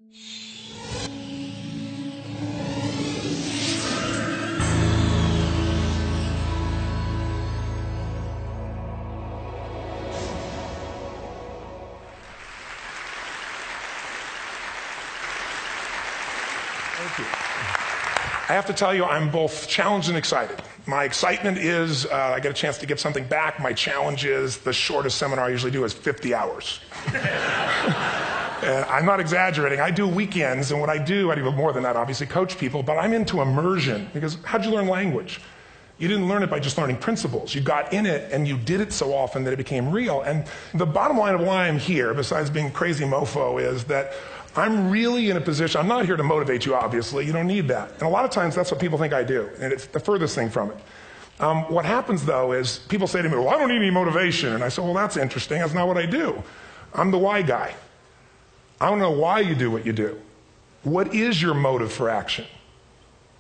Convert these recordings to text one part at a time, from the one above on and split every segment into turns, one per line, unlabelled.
Thank you. I have to tell you, I'm both challenged and excited. My excitement is I get a chance to give something back. My challenge is the shortest seminar I usually do is 50 hours. I'm not exaggerating. I do weekends, and what I do more than that, obviously, coach people, but I'm into immersion. Because how'd you learn language? You didn't learn it by just learning principles. You got in it, and you did it so often that it became real. And the bottom line of why I'm here, besides being crazy mofo, is that I'm really in a position, I'm not here to motivate you, obviously. You don't need that. And a lot of times, that's what people think I do, and it's the furthest thing from it. What happens, though, is people say to me, well, I don't need any motivation. And I say, well, that's interesting. That's not what I do. I'm the why guy. I don't know why you do what you do. What is your motive for action?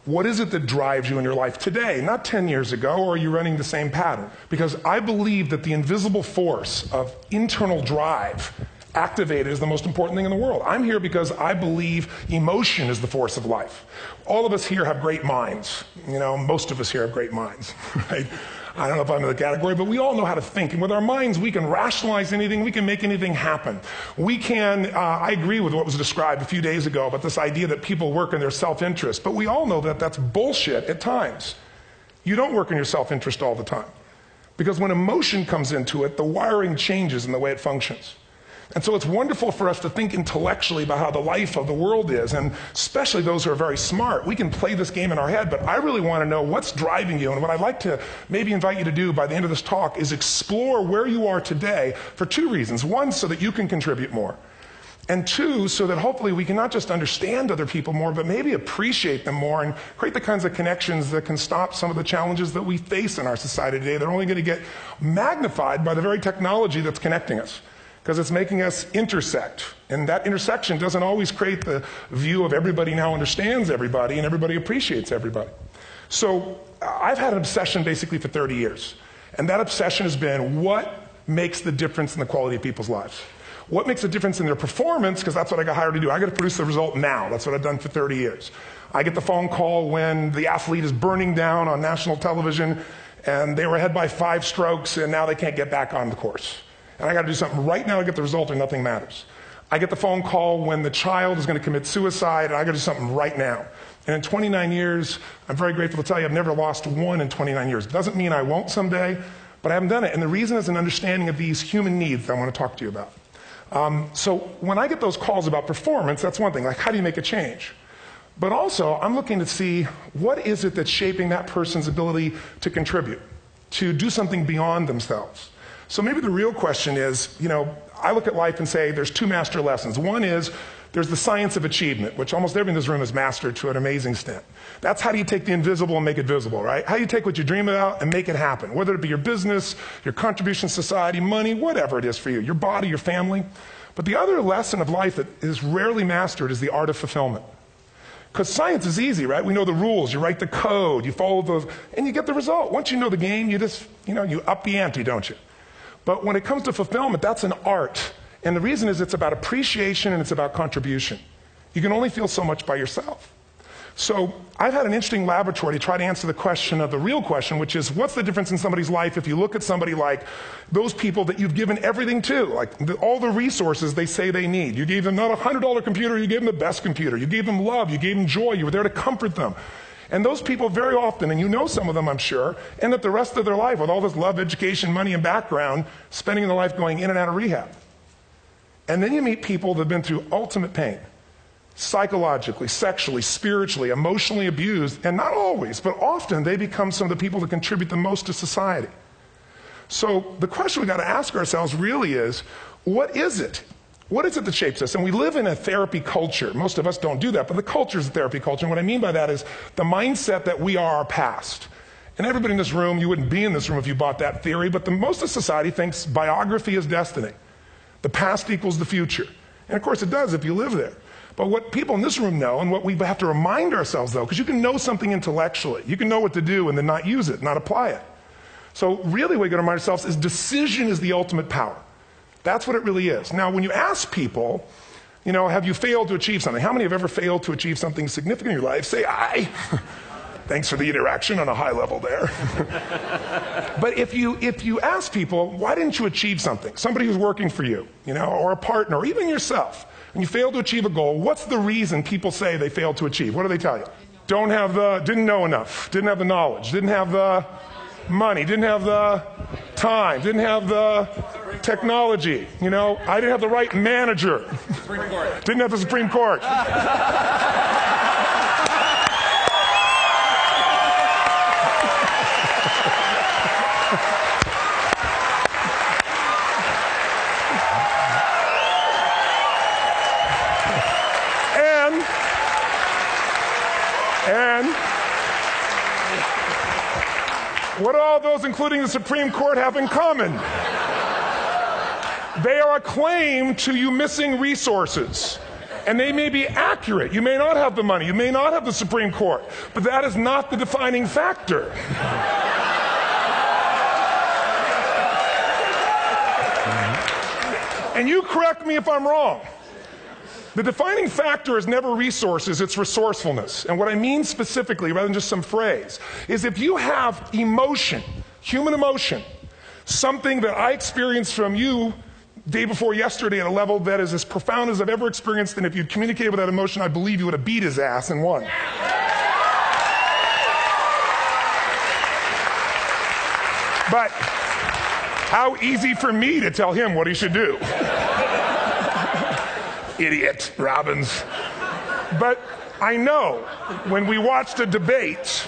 What is it that drives you in your life today, not 10 years ago, or are you running the same pattern? Because I believe that the invisible force of internal drive activated is the most important thing in the world. I'm here because I believe emotion is the force of life. All of us here have great minds. You know, most of us here have great minds, right? I don't know if I'm in the category, but we all know how to think. And with our minds, we can rationalize anything. We can make anything happen. We can, I agree with what was described a few days ago about this idea that people work in their self-interest. But we all know that that's bullshit at times. You don't work in your self-interest all the time. Because when emotion comes into it, the wiring changes in the way it functions. And so it's wonderful for us to think intellectually about how the life of the world is, and especially those who are very smart. We can play this game in our head, but I really want to know what's driving you. And what I'd like to maybe invite you to do by the end of this talk is explore where you are today for two reasons. One, so that you can contribute more. And two, so that hopefully we can not just understand other people more, but maybe appreciate them more and create the kinds of connections that can stop some of the challenges that we face in our society today. They're only going to get magnified by the very technology that's connecting us, because it's making us intersect. And that intersection doesn't always create the view of everybody now understands everybody and everybody appreciates everybody. So I've had an obsession basically for 30 years. And that obsession has been what makes the difference in the quality of people's lives? What makes a difference in their performance? Because that's what I got hired to do. I got to produce the result now. That's what I've done for 30 years. I get the phone call when the athlete is burning down on national television and they were ahead by 5 strokes and now they can't get back on the course. And I got to do something right now to get the result or nothing matters. I get the phone call when the child is going to commit suicide, and I got to do something right now. And in 29 years, I'm very grateful to tell you I've never lost one in 29 years. It doesn't mean I won't someday, but I haven't done it. And the reason is an understanding of these human needs that I want to talk to you about. So when I get those calls about performance, that's one thing, like how do you make a change? But also, I'm looking to see what is it that's shaping that person's ability to contribute, to do something beyond themselves. So maybe the real question is, you know, I look at life and say there's 2 master lessons. One is there's the science of achievement, which almost everyone in this room has mastered to an amazing extent. That's how do you take the invisible and make it visible, right? How do you take what you dream about and make it happen, whether it be your business, your contribution to society, money, whatever it is for you, your body, your family. But the other lesson of life that is rarely mastered is the art of fulfillment. Because science is easy, right? We know the rules. You write the code, you follow those, and you get the result. Once you know the game, you just, you up the ante, don't you? But when it comes to fulfillment, that's an art. And the reason is it's about appreciation and it's about contribution. You can only feel so much by yourself. So I've had an interesting laboratory to try to answer the question of the real question, which is what's the difference in somebody's life if you look at somebody like those people that you've given everything to, like all the resources they say they need. You gave them not a $100 computer, you gave them the best computer. You gave them love, you gave them joy, you were there to comfort them. And those people very often, and you know some of them I'm sure, end up the rest of their life with all this love, education, money, and background, spending their life going in and out of rehab. And then you meet people that have been through ultimate pain, psychologically, sexually, spiritually, emotionally abused, and not always, but often they become some of the people that contribute the most to society. So the question we've got to ask ourselves really is, what is it? What is it that shapes us? And we live in a therapy culture. Most of us don't do that, but the culture is a therapy culture. And what I mean by that is the mindset that we are our past. And everybody in this room, you wouldn't be in this room if you bought that theory, but most of society thinks biography is destiny. The past equals the future. And of course it does if you live there. But what people in this room know, and what we have to remind ourselves though, because you can know something intellectually, you can know what to do and then not use it, not apply it. So really what we got to remind ourselves is decision is the ultimate power. That's what it really is. Now, when you ask people, have you failed to achieve something? How many have ever failed to achieve something significant in your life? Say aye. Thanks for the interaction on a high level there. But if you ask people, why didn't you achieve something? Somebody who's working for you, or a partner, or even yourself, and you failed to achieve a goal, what's the reason people say they failed to achieve? What do they tell you? Didn't know enough, didn't have the knowledge, didn't have the money, didn't have the time, didn't have the technology, I didn't have the right manager.
Supreme Court.
Didn't have the Supreme Court. And what do all those, including the Supreme Court, have in common? They are a claim to you missing resources. And they may be accurate. You may not have the money. You may not have the Supreme Court. But that is not the defining factor. And you correct me if I'm wrong. The defining factor is never resources, it's resourcefulness. And what I mean specifically, rather than just some phrase, is if you have emotion, human emotion, something that I experienced from you day before yesterday at a level that is as profound as I've ever experienced, and if you'd communicated with that emotion, I believe you would have beat his ass and won. But how easy for me to tell him what he should do. Idiot, Robbins. But I know when we watched the debate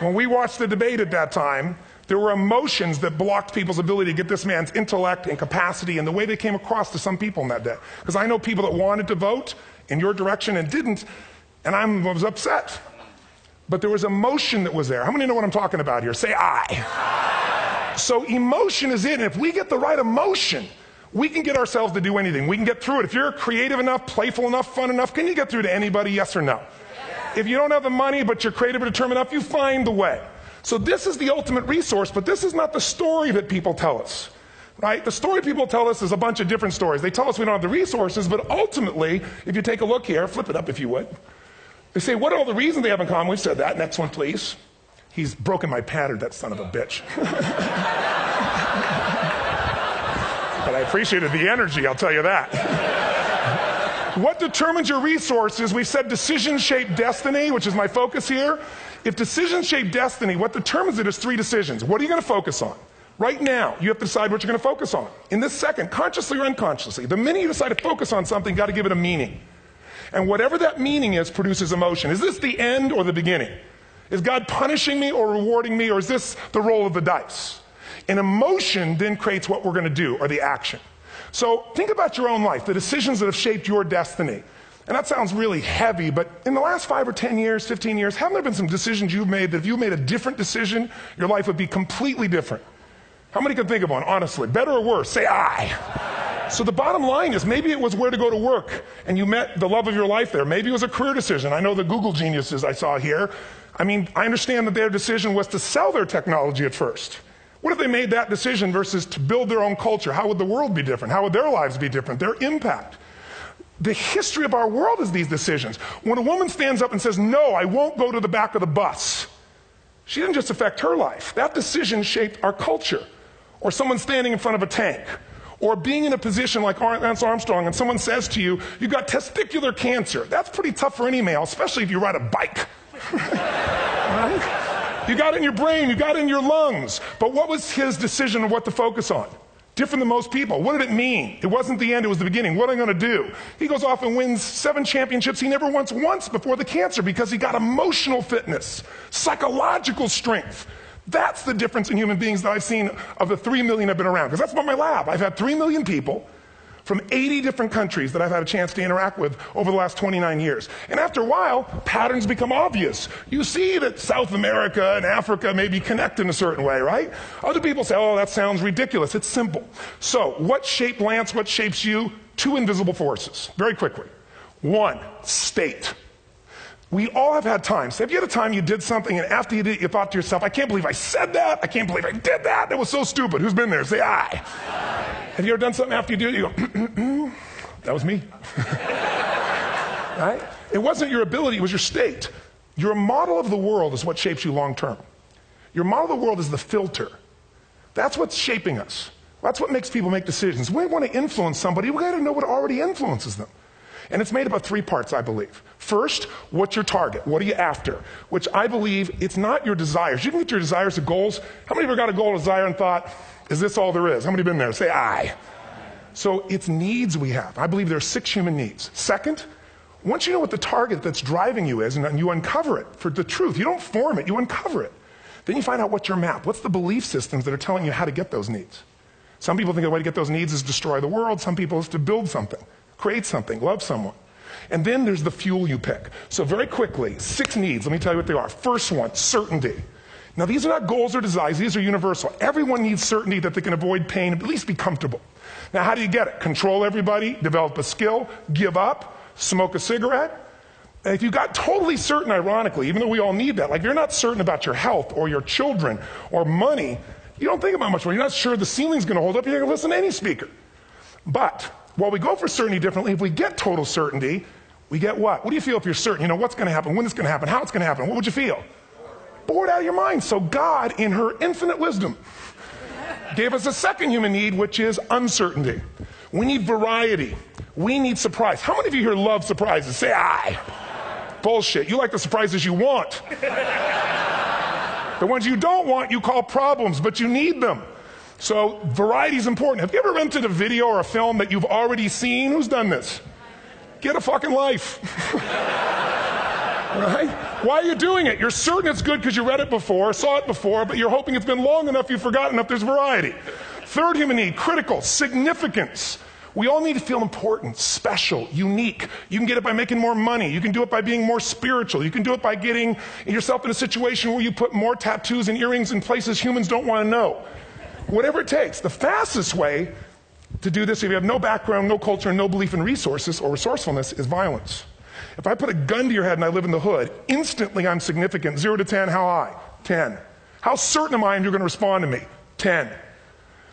at that time, there were emotions that blocked people's ability to get this man's intellect and capacity and the way they came across to some people in that day. Because I know people that wanted to vote in your direction and didn't, and I was upset. But there was emotion that was there. How many know what I'm talking about here? Say aye. So emotion is it, and if we get the right emotion, we can get ourselves to do anything. We can get through it. If you're creative enough, playful enough, fun enough, can you get through to anybody, yes or no? Yes. If you don't have the money, but you're creative or determined enough, you find the way. So this is the ultimate resource, but this is not the story that people tell us, right? The story people tell us is a bunch of different stories. They tell us we don't have the resources, but ultimately, if you take a look here, flip it up if you would. They say, what are all the reasons they have in common? We've said that. Next one, please. He's broken my pattern, that son of a bitch. But I appreciated the energy, I'll tell you that. What determines your resources? We've said decisions shape destiny, which is my focus here. If decisions shape destiny, what determines it is 3 decisions. What are you going to focus on? Right now, you have to decide what you're going to focus on. In this second, consciously or unconsciously, the minute you decide to focus on something, you've got to give it a meaning. And whatever that meaning is produces emotion. Is this the end or the beginning? Is God punishing me or rewarding me, or is this the roll of the dice? And emotion then creates what we're going to do, or the action. So think about your own life, the decisions that have shaped your destiny. And that sounds really heavy, but in the last 5 or 10 years, 15 years, haven't there been some decisions you've made that if you made a different decision, your life would be completely different? How many can think of one, honestly? Better or worse? Say aye. So the bottom line is maybe it was where to go to work, and you met the love of your life there. Maybe it was a career decision. I know the Google geniuses I saw here. I understand that their decision was to sell their technology at first. What if they made that decision versus to build their own culture? How would the world be different? How would their lives be different? Their impact. The history of our world is these decisions. When a woman stands up and says, no, I won't go to the back of the bus, she didn't just affect her life. That decision shaped our culture. Or someone standing in front of a tank. Or being in a position like Lance Armstrong and someone says to you, you've got testicular cancer. That's pretty tough for any male, especially if you ride a bike. Right? You got it in your brain, you got it in your lungs. But what was his decision of what to focus on? Different than most people. What did it mean? It wasn't the end, it was the beginning. What am I going to do? He goes off and wins 7 championships he never won once before the cancer because he got emotional fitness, psychological strength. That's the difference in human beings that I've seen of the 3 million I've been around. Because that's about my lab. I've had 3 million people from 80 different countries that I've had a chance to interact with over the last 29 years. And after a while, patterns become obvious. You see that South America and Africa maybe connect in a certain way, right? Other people say, oh, that sounds ridiculous. It's simple. So what shaped Lance? What shapes you? 2 invisible forces. Very quickly. 1, state. We all have had times. Have you had a time you did something and after you did it, you thought to yourself, I can't believe I said that. I can't believe I did that. That was so stupid. Who's been there? Say aye. Have you ever done something after you do it? You go, that was me. right? It wasn't your ability, it was your state. Your model of the world is what shapes you long term. Your model of the world is the filter. That's what's shaping us. That's what makes people make decisions. When we want to influence somebody, we got to know what already influences them. And it's made up of 3 parts, I believe. First, what's your target? What are you after? Which I believe it's not your desires. You can get your desires to goals. How many of you got a goal, desire, and thought, is this all there is? How many have been there? Say aye. So it's needs we have. I believe there are 6 human needs. Second, once you know what the target that's driving you is, and you uncover it for the truth, you don't form it, you uncover it. Then you find out what's your map. What's the belief systems that are telling you how to get those needs? Some people think the way to get those needs is destroy the world. Some people is to build something, create something, love someone. And then there's the fuel you pick. So very quickly, 6 needs. Let me tell you what they are. First one, certainty. Now these are not goals or desires. These are universal. Everyone needs certainty that they can avoid pain, at least be comfortable. Now how do you get it? Control everybody, develop a skill, give up, smoke a cigarette. And if you got totally certain, ironically, even though we all need that, like if you're not certain about your health or your children or money, you don't think about much more. You're not sure the ceiling's going to hold up. You're going to listen to any speaker. But while we go for certainty differently, if we get total certainty, we get what? What do you feel if you're certain? You know what's going to happen, when it's going to happen, how it's going to happen. What would you feel? Bored out of your mind. So God, in her infinite wisdom, gave us a second human need, which is uncertainty. We need variety. We need surprise. How many of you here love surprises? Say aye. Bullshit. You like the surprises you want. The ones you don't want, you call problems, but you need them. So variety is important. Have you ever rented a video or a film that you've already seen? Who's done this? Get a fucking life. Right? Why are you doing it? You're certain it's good because you read it before, saw it before, but you're hoping it's been long enough you've forgotten enough there's variety. Third human need, critical, significance. We all need to feel important, special, unique. You can get it by making more money. You can do it by being more spiritual. You can do it by getting yourself in a situation where you put more tattoos and earrings in places humans don't want to know. Whatever it takes. The fastest way to do this, if you have no background, no culture, no belief in resources or resourcefulness, is violence. If I put a gun to your head and I live in the hood, instantly I'm significant. 0 to 10, how high? 10. How certain am I you're going to respond to me? 10.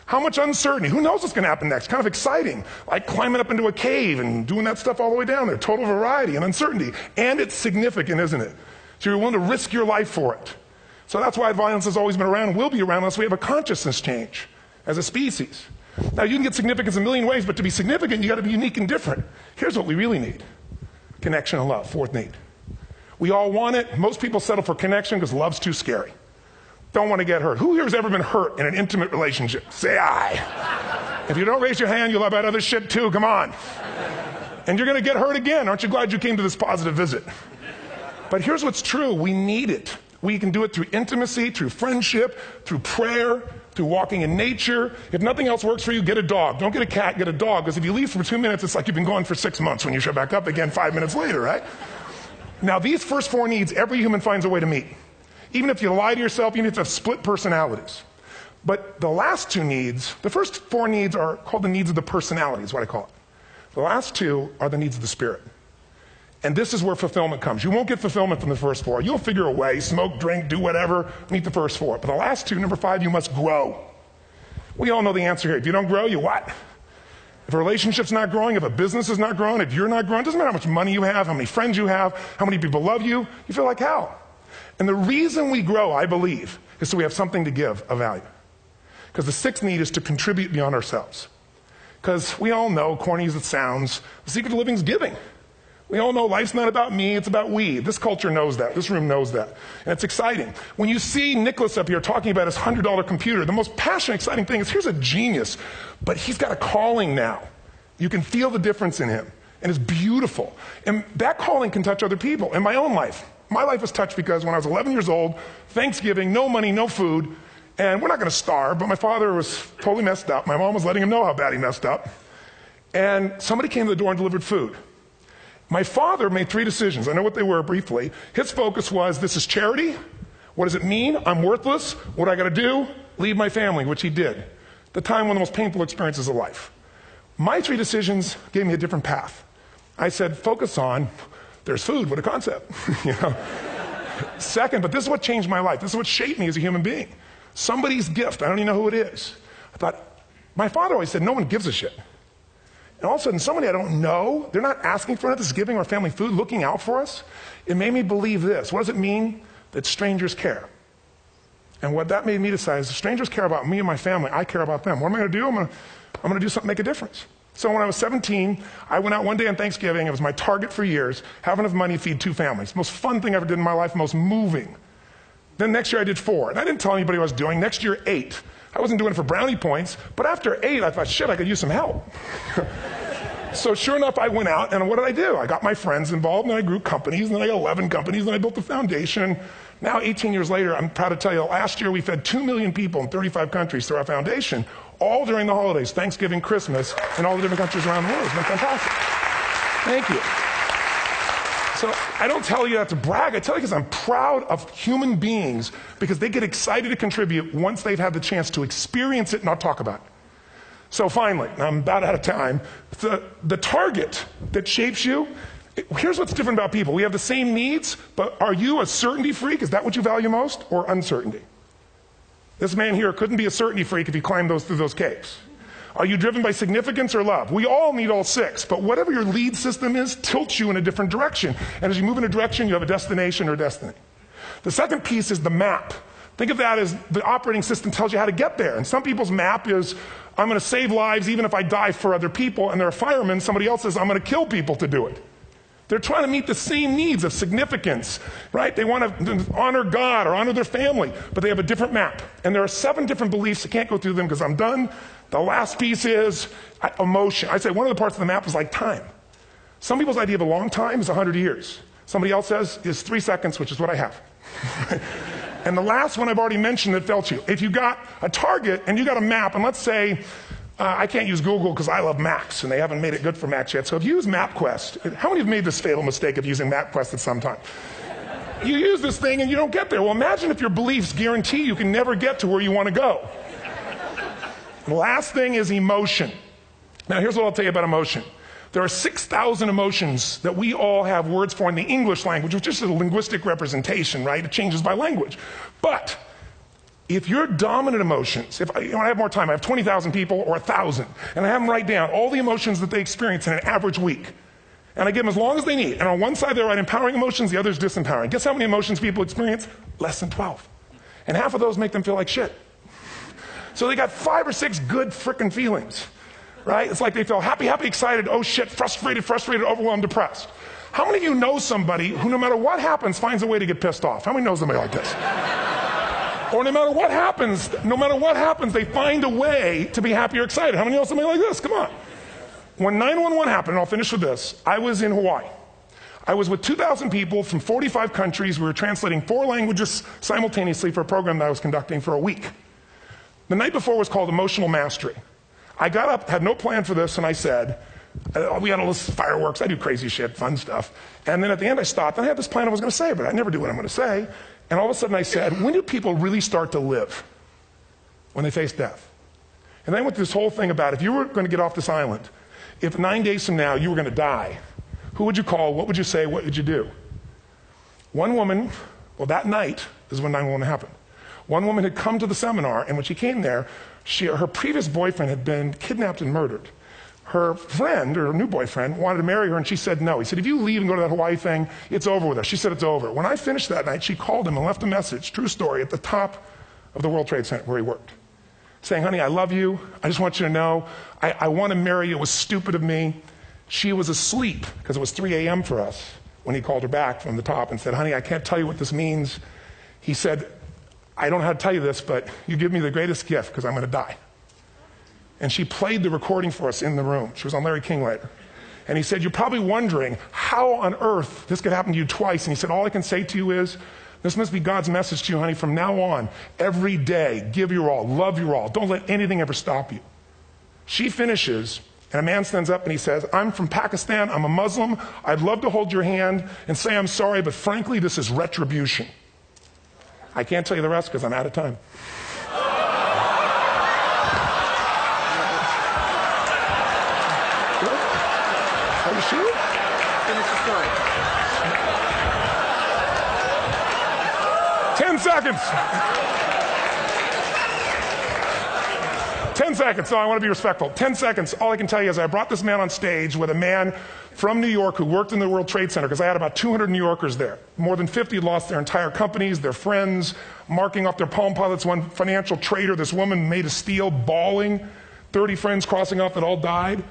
How much uncertainty? Who knows what's going to happen next? Kind of exciting. Like climbing up into a cave and doing that stuff all the way down there. Total variety and uncertainty. And it's significant, isn't it? So you're willing to risk your life for it. So that's why violence has always been around and will be around unless we have a consciousness change as a species. Now you can get significance a million ways, but to be significant, you got to be unique and different. Here's what we really need. Connection and love, fourth need. We all want it. Most people settle for connection because love's too scary. Don't want to get hurt. Who here has ever been hurt in an intimate relationship? Say aye. If you don't raise your hand, you'll have about other shit too. Come on. And you're going to get hurt again. Aren't you glad you came to this positive visit? But here's what's true. We need it. We can do it through intimacy, through friendship, through prayer, through walking in nature. If nothing else works for you, get a dog. Don't get a cat, get a dog. Because if you leave for 2 minutes, it's like you've been gone for 6 months when you show back up again 5 minutes later, right? Now, these first 4 needs, every human finds a way to meet. Even if you lie to yourself, even if you have split personalities. But the last 2 needs, the first 4 needs are called the needs of the personality, is what I call it. The last 2 are the needs of the spirit. And this is where fulfillment comes. You won't get fulfillment from the first 4. You'll figure a way, smoke, drink, do whatever, meet the first 4. But the last 2, number 5, you must grow. We all know the answer here. If you don't grow, you what? If a relationship's not growing, if a business is not growing, if you're not growing, it doesn't matter how much money you have, how many friends you have, how many people love you, you feel like hell. And the reason we grow, I believe, is so we have something to give of value. Because the 6th need is to contribute beyond ourselves. Because we all know, corny as it sounds, the secret of living is giving. We all know life's not about me, it's about we. This culture knows that. This room knows that. And it's exciting. When you see Nicholas up here talking about his $100 computer, the most passionate, exciting thing is here's a genius, but he's got a calling now. You can feel the difference in him. And it's beautiful. And that calling can touch other people. In my own life, my life was touched because when I was 11 years old, Thanksgiving, no money, no food, and we're not going to starve, but my father was totally messed up. My mom was letting him know how bad he messed up. And somebody came to the door and delivered food. My father made 3 decisions. I know what they were briefly. His focus was, this is charity. What does it mean? I'm worthless. What do I got to do? Leave my family, which he did. At the time, one of the most painful experiences of life. My 3 decisions gave me a different path. I said, focus on, there's food, what a concept. You know? Second, but this is what changed my life. This is what shaped me as a human being. Somebody's gift, I don't even know who it is. I thought, my father always said, no one gives a shit. And all of a sudden, somebody I don't know, they're not asking for it, this is giving our family food, looking out for us. It made me believe this. What does it mean? That strangers care. And what that made me decide is if strangers care about me and my family, I care about them. What am I going to do? I'm going to do something to make a difference. So when I was 17, I went out one day on Thanksgiving. It was my target for years, have enough money to feed 2 families. Most fun thing I ever did in my life, most moving. Then next year I did 4. And I didn't tell anybody what I was doing. Next year, 8. I wasn't doing it for brownie points, but after 8, I thought, shit, I could use some help. So sure enough, I went out, and what did I do? I got my friends involved, and I grew companies, and then I got 11 companies, and I built a foundation. Now, 18 years later, I'm proud to tell you, last year we fed 2 million people in 35 countries through our foundation, all during the holidays, Thanksgiving, Christmas, in all the different countries around the world. It's been fantastic. Thank you. So I don't tell you that to brag. I tell you because I'm proud of human beings because they get excited to contribute once they've had the chance to experience it, not talk about it. So finally, I'm about out of time, the target that shapes you, here's what's different about people. We have the same needs, but are you a certainty freak? Is that what you value most, or uncertainty? This man here couldn't be a certainty freak if he climbed through those caves. Are you driven by significance or love? We all need all 6, but whatever your lead system is tilts you in a different direction. And as you move in a direction, you have a destination or destiny. The second piece is the map. Think of that as the operating system tells you how to get there. And some people's map is, I'm going to save lives even if I die for other people. And they're a fireman. Somebody else says, I'm going to kill people to do it. They're trying to meet the same needs of significance, right? They want to honor God or honor their family, but they have a different map. And there are 7 different beliefs. I can't go through them because I'm done. The last piece is emotion. I say one of the parts of the map is like time. Some people's idea of a long time is 100 years. Somebody else says is 3 seconds, which is what I have. And the last one I've already mentioned that felt you. If you got a target and you got a map, and let's say, I can't use Google because I love Macs, and they haven't made it good for Macs yet. So if you use MapQuest, how many have made this fatal mistake of using MapQuest at some time? You use this thing and you don't get there. Well, imagine if your beliefs guarantee you can never get to where you want to go. The last thing is emotion. Now, here's what I'll tell you about emotion. There are 6,000 emotions that we all have words for in the English language, which is a linguistic representation, right? It changes by language. But if your dominant emotions, if I have more time, I have 20,000 people or 1,000, and I have them write down all the emotions that they experience in an average week. And I give them as long as they need. And on one side, they write empowering emotions, the other is disempowering. Guess how many emotions people experience? Less than 12. And half of those make them feel like shit. So they got 5 or 6 good frickin' feelings, right? It's like they feel happy, happy, excited, oh shit, frustrated, overwhelmed, depressed. How many of you know somebody who no matter what happens finds a way to get pissed off? How many know somebody like this? Or no matter what happens, they find a way to be happy or excited. How many know somebody like this? Come on. When 9/11 happened, and I'll finish with this, I was in Hawaii. I was with 2,000 people from 45 countries. We were translating 4 languages simultaneously for a program that I was conducting for a week. The night before was called Emotional Mastery. I got up, had no plan for this, and I said, we had all this fireworks, I do crazy shit, fun stuff. And then at the end I stopped, and I had this plan I was going to say, but I never do what I'm going to say. And all of a sudden I said, when do people really start to live? When they face death. And then I went through this whole thing about if you were going to get off this island, if 9 days from now you were going to die, who would you call, what would you say, what would you do? One woman, well that night is when 9/11 happened. One woman had come to the seminar, and when she came there, her previous boyfriend had been kidnapped and murdered. Her friend, or her new boyfriend, wanted to marry her, and she said no. He said, if you leave and go to that Hawaii thing, it's over with us. She said, it's over. When I finished that night, she called him and left a message, true story, at the top of the World Trade Center where he worked, saying, honey, I love you. I just want you to know, I want to marry you. It was stupid of me. She was asleep, because it was 3 a.m. for us, when he called her back from the top and said, honey, I can't tell you what this means. He said, I don't know how to tell you this, but you give me the greatest gift, because I'm going to die. And she played the recording for us in the room. She was on Larry King later. And he said, you're probably wondering how on earth this could happen to you twice. And he said, all I can say to you is, this must be God's message to you, honey. From now on, every day, give your all, love your all. Don't let anything ever stop you. She finishes, and a man stands up and he says, I'm from Pakistan, I'm a Muslim. I'd love to hold your hand and say I'm sorry, but frankly, this is retribution. I can't tell you the rest because I'm out of time. Are you sure? Finish the story. 10 seconds. 10 seconds. No, I want to be respectful. 10 seconds. All I can tell you is I brought this man on stage with a man from New York who worked in the World Trade Center, because I had about 200 New Yorkers there. More than 50 lost their entire companies, their friends, marking off their Palm Pilots. One financial trader, this woman made of steel, bawling. 30 friends crossing off that all died.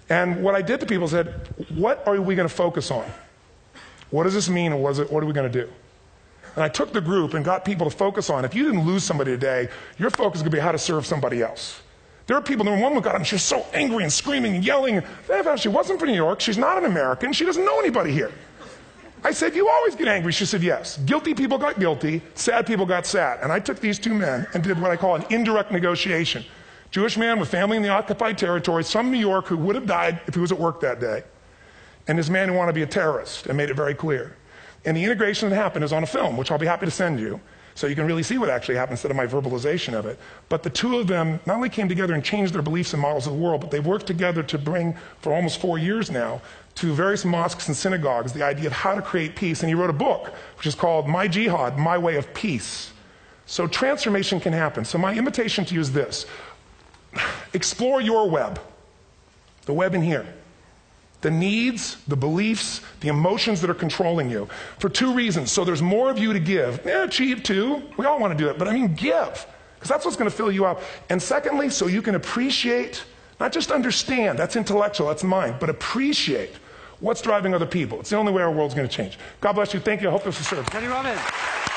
And what I did to people said, what are we going to focus on? What does this mean, and what are we going to do? And I took the group and got people to focus on, if you didn't lose somebody today, your focus is going to be how to serve somebody else. There are people, there was one who got up and she was so angry and screaming and yelling. She wasn't from New York, she's not an American, she doesn't know anybody here. I said, you always get angry. She said, yes. Guilty people got guilty, sad people got sad. And I took these two men and did what I call an indirect negotiation. Jewish man with family in the occupied territory, some New York who would have died if he was at work that day. And this man who wanted to be a terrorist, and made it very clear. And the integration that happened is on a film, which I'll be happy to send you, so you can really see what actually happened instead of my verbalization of it. But the two of them not only came together and changed their beliefs and models of the world, but they've worked together to bring, for almost 4 years now, to various mosques and synagogues, the idea of how to create peace. And he wrote a book, which is called My Jihad, My Way of Peace. So transformation can happen. So my invitation to you is this. Explore your web, the web in here. The needs, the beliefs, the emotions that are controlling you. For two reasons. So there's more of you to give. Achieve too. We all want to do it. But I mean give. Because that's what's going to fill you up. And secondly, so you can appreciate, not just understand, that's intellectual, that's mind, but appreciate what's driving other people. It's the only way our world's going to change. God bless you. Thank you. I hope this has served.
TonyRobbins.